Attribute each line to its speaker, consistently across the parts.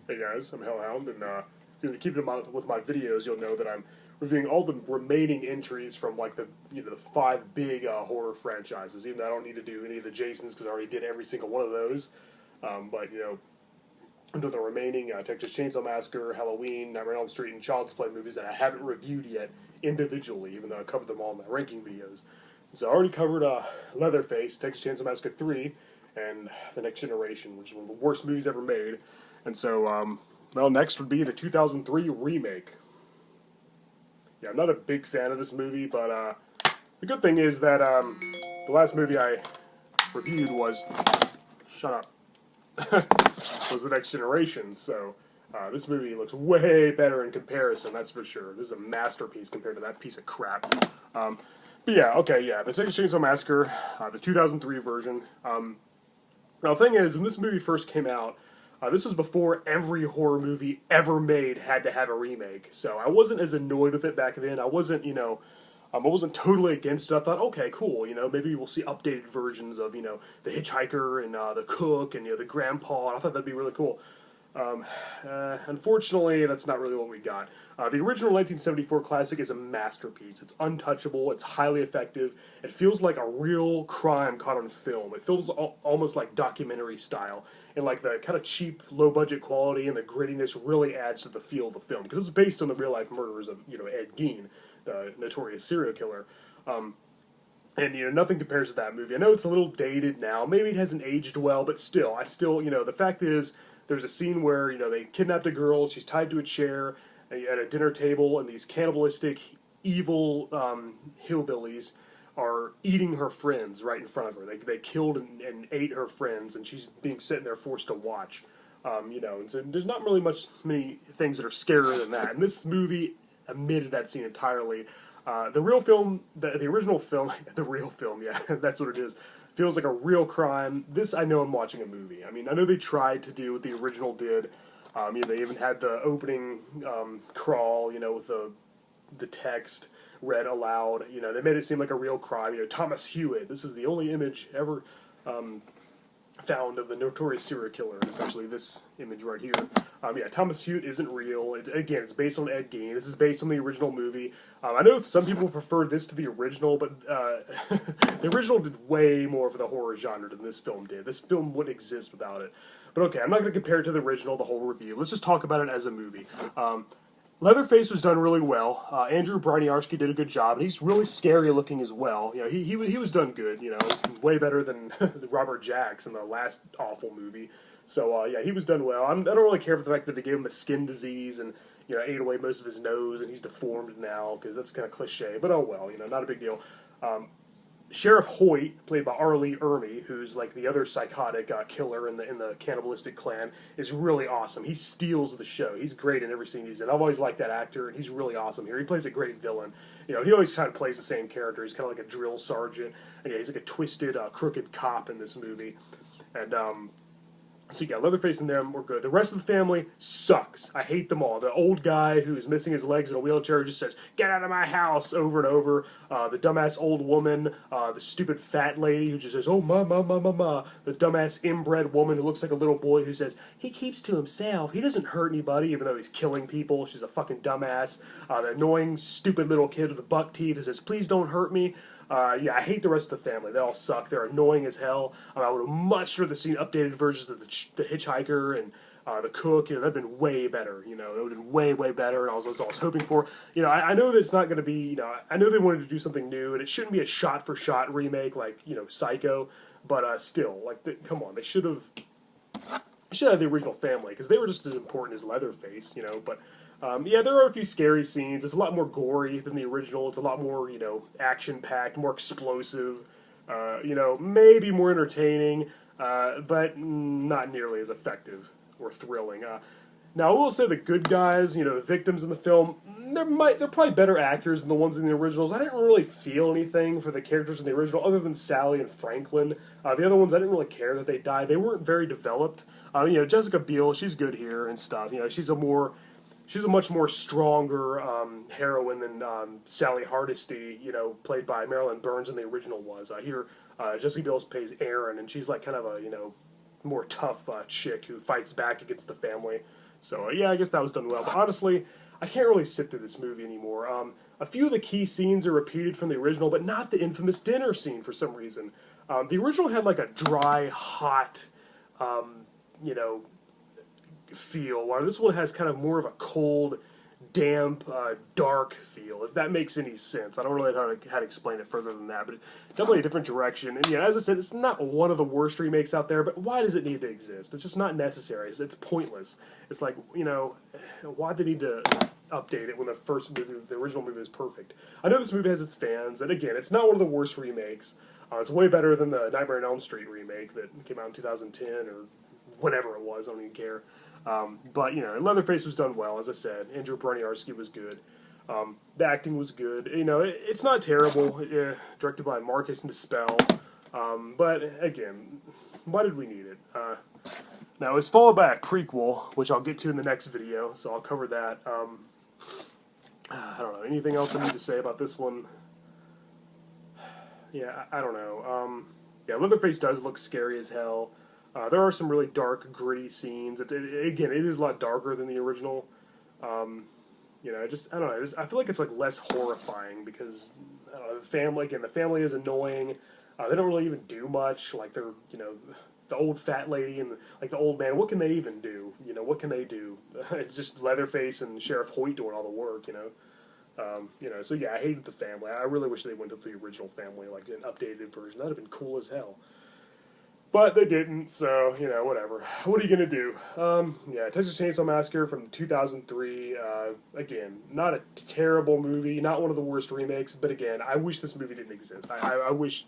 Speaker 1: Hey guys, I'm Hellhound, and if you keep in mind with my videos, you'll know that I'm reviewing all the remaining entries from like the five big horror franchises. Even though I don't need to do any of the Jasons because I already did every single one of those, but I'm doing the remaining Texas Chainsaw Massacre, Halloween, Nightmare on Elm Street, and Child's Play movies that I haven't reviewed yet individually, even though I covered them all in my ranking videos. And so I already covered Leatherface, Texas Chainsaw Massacre 3, and The Next Generation, which is one of the worst movies ever made. And so, well, next would be the 2003 remake. Yeah, I'm not a big fan of this movie, but the good thing is that the last movie I reviewed was, shut up, was The Next Generation. So this movie looks way better in comparison, that's for sure. This is a masterpiece compared to that piece of crap. But yeah, okay, yeah, the Texas Chainsaw Massacre, the 2003 version. Now, the thing is, when this movie first came out, this was before every horror movie ever made had to have a remake. So I wasn't as annoyed with it back then. I wasn't, I wasn't totally against it. I thought, okay, cool, maybe we'll see updated versions of, the Hitchhiker and the Cook and, the Grandpa. And I thought that'd be really cool. Unfortunately, that's not really what we got. The original 1974 classic is a masterpiece. It's untouchable. It's highly effective. It feels like a real crime caught on film. It feels almost like documentary style. And like the kind of cheap, low-budget quality and the grittiness really adds to the feel of the film. Because it's based on the real-life murders of, Ed Gein, the notorious serial killer. And nothing compares to that movie. I know it's a little dated now. Maybe it hasn't aged well, but still, the fact is, there's a scene where they kidnapped a girl. She's tied to a chair at a dinner table, and these cannibalistic, evil hillbillies are eating her friends right in front of her. They killed and ate her friends, and she's being sitting there forced to watch. And so there's not really many things that are scarier than that. And this movie omitted that scene entirely. The real film, the original film, the real film, yeah, that's what it is. Feels like a real crime. This, I know I'm watching a movie. I mean, I know they tried to do what the original did. They even had the opening crawl, with the text read aloud. They made it seem like a real crime. Thomas Hewitt. This is the only image ever found of the notorious serial killer. Essentially, this image right here. Thomas Hewitt isn't real. It's based on Ed Gein. This is based on the original movie. I know some people prefer this to the original, but the original did way more for the horror genre than this film did. This film wouldn't exist without it. But okay, I'm not going to compare it to the original, the whole review. Let's just talk about it as a movie. Leatherface was done really well. Andrew Broniarski did a good job, and he's really scary looking as well. He was done good. It's way better than Robert Jacks in the last awful movie. So he was done well. I don't really care for the fact that they gave him a skin disease and ate away most of his nose, and he's deformed now because that's kind of cliche. But oh well, not a big deal. Sheriff Hoyt, played by R. Lee Ermey, who's like the other psychotic killer in the cannibalistic clan, is really awesome. He steals the show. He's great in every scene he's in. I've always liked that actor, and he's really awesome here. He plays a great villain. He always kind of plays the same character. He's kind of like a drill sergeant, and he's like a twisted, crooked cop in this movie. And so you got Leatherface and them, we're good. The rest of the family sucks. I hate them all. The old guy who's missing his legs in a wheelchair just says, "Get out of my house," over and over. The dumbass old woman, the stupid fat lady who just says, "Oh, ma, ma, ma, ma, ma." The dumbass inbred woman who looks like a little boy who says, "He keeps to himself. He doesn't hurt anybody," even though he's killing people. She's a fucking dumbass. The annoying, stupid little kid with the buck teeth who says, "Please don't hurt me." I hate the rest of the family. They all suck. They're annoying as hell. I would have much rather seen updated versions of the Hitchhiker and the Cook. That'd been way better. It would have been way, way better. And I was hoping for. I know that it's not going to be. I know they wanted to do something new, and it shouldn't be a shot-for-shot remake like Psycho. But still, come on, they should have the original family because they were just as important as Leatherface. But. There are a few scary scenes. It's a lot more gory than the original. It's a lot more, action-packed, more explosive, maybe more entertaining, but not nearly as effective or thrilling. Now, I will say the good guys, the victims in the film, they're probably better actors than the ones in the originals. I didn't really feel anything for the characters in the original, other than Sally and Franklin. The other ones, I didn't really care that they died. They weren't very developed. Jessica Biel, she's good here and stuff. She's a much more stronger heroine than Sally Hardesty, played by Marilyn Burns in the original was. Here, Jessica Biel plays Erin, and she's like kind of a, more tough chick who fights back against the family. So yeah, I guess that was done well. But honestly, I can't really sit through this movie anymore. A few of the key scenes are repeated from the original, but not the infamous dinner scene for some reason. The original had like a dry, hot, you know, feel, while this one has kind of more of a cold, damp, dark feel, if that makes any sense. I don't really know how to explain it further than that, but definitely a different direction. And yeah, as I said, it's not one of the worst remakes out there, but why does it need to exist? It's just not necessary. It's pointless. It's like, you know, why do they need to update it when the first movie, the original movie, is perfect? I know this movie has its fans, and again, it's not one of the worst remakes. It's way better than the Nightmare on Elm Street remake that came out in 2010 or whenever it was. I don't even care. But, you know, Leatherface was done well, as I said. Andrew Broniarski was good. The acting was good. You know, it's not terrible. Directed by Marcus Nispel. But, again, why did we need it? Now, it was followed by a prequel, which I'll get to in the next video, so I'll cover that. I don't know. Anything else I need to say about this one? Yeah, I don't know. Yeah, Leatherface does look scary as hell. There are some really dark, gritty scenes. Again, it is a lot darker than the original. You know, I don't know. I feel like it's like less horrifying because I don't know, the family is annoying. They don't really even do much. Like they're, you know, the old fat lady and the old man. What can they even do? You know, what can they do? It's just Leatherface and Sheriff Hoyt doing all the work. You know. You know, so yeah, I hated the family. I really wish they went to the original family, like an updated version. That'd have been cool as hell. But they didn't, so, you know, whatever. What are you going to do? Yeah, Texas Chainsaw Massacre from 2003. Again, not a terrible movie, not one of the worst remakes, but again, I wish this movie didn't exist. I wish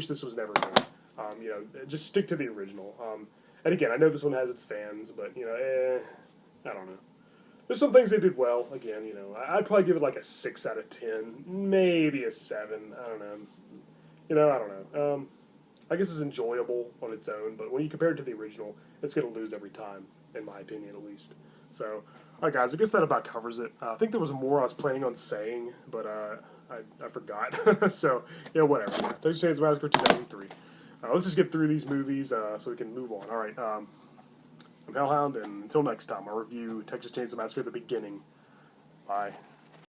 Speaker 1: this was never made. You know, just stick to the original. And again, I know this one has its fans, but, you know, I don't know. There's some things they did well. Again, you know, I'd probably give it like a 6 out of 10, maybe a 7. I don't know. You know, I don't know. I guess it's enjoyable on its own, but when you compare it to the original, it's going to lose every time, in my opinion, at least. So, alright guys, I guess that about covers it. I think there was more I was planning on saying, but I forgot. So, yeah, whatever. Texas Chainsaw Massacre 2003. Let's just get through these movies so we can move on. Alright, I'm Hellhound, and until next time, I'll review Texas Chainsaw Massacre at the beginning. Bye.